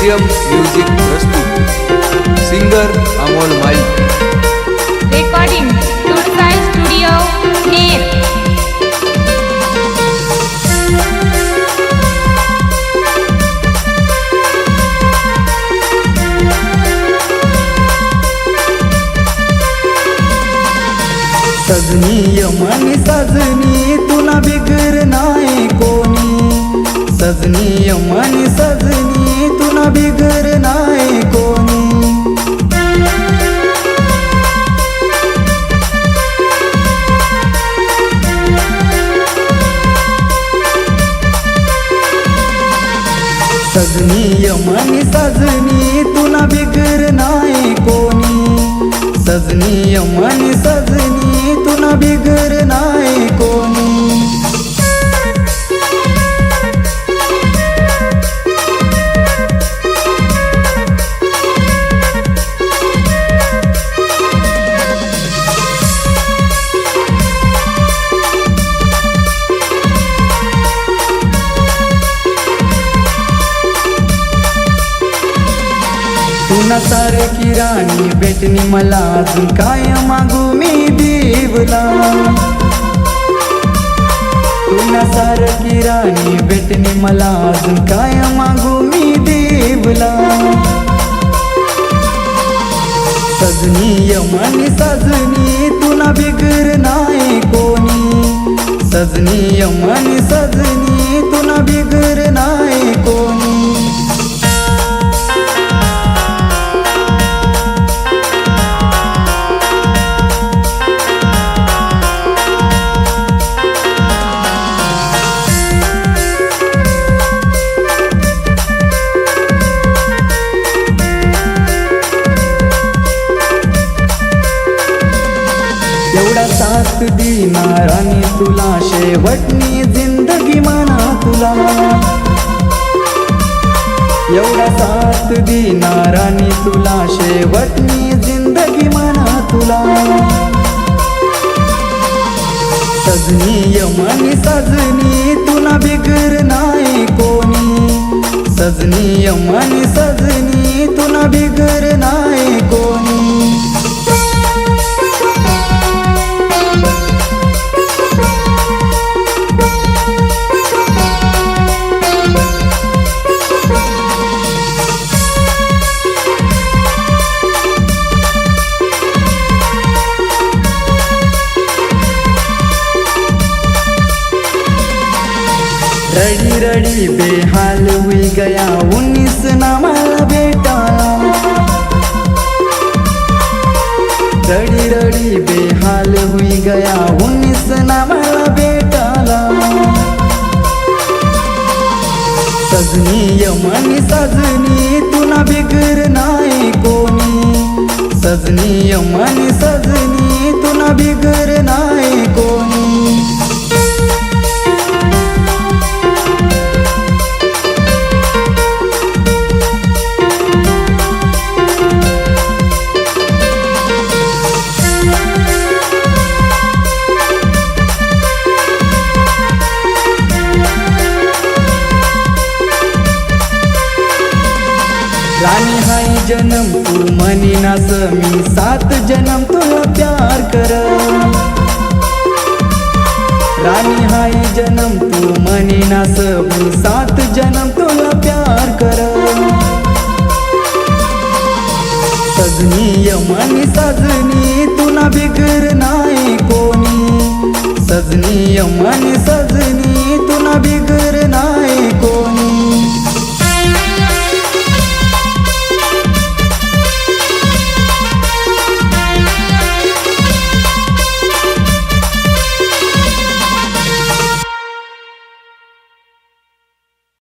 ATM music प्रस्तुत singer Amol माई recording तुळसाई studio Ner. सजनी यमनी सजनी तुला बिगर नाही कोणी, सजनी यमनी सजनी तुला बिगर नाही कोणी। सजनी यमनी सजनी तुला बिगर नाही कोणी, सजनी यमनी सजनी तुला बिगर नाही कोणी। तुला सारखी राणी भेटणी मला अजून काय मागू मी देवला। तुला सारखी राणी भेटणी मला अजून काय मागू मी देवला। सजनी यमनी सजनी तुला बिगर नाही कोणी, सजनी यमनी सजनी तुला बिगर नाही कोणी। एवढा साथ देणार आणि तुला शेवटनी जिंदगी म्हणा तुला, एवढा साथ देणार आणि तुला शेवटनी जिंदगी म्हणा तुला। सजनी यमनी सजनी तुला बिगर नाही कोणी, सजनी यमनी सजनी तुला बिगर नाही कोणी। रड़ी रड़ी बेहाल हुई गया 19 नामा बेटा, रड़ी रड़ी बेहाल हुई गया 19 नामा बेटाला। सजनी यमनी सजनी तुला बिगर नाही कोणी, सजनी यमनी सजनी तुला बिगर नाही कोणी। रानी हाय जन्म तू मनी नास मी 7 जन्म तुला प्यार कर। रानी हाय जन्म तू मनी नास मी 7 जन्म तुला प्यार कर। सजनी यमनी सजनी तुला बिगर नाही कोणी, सजनी यमनी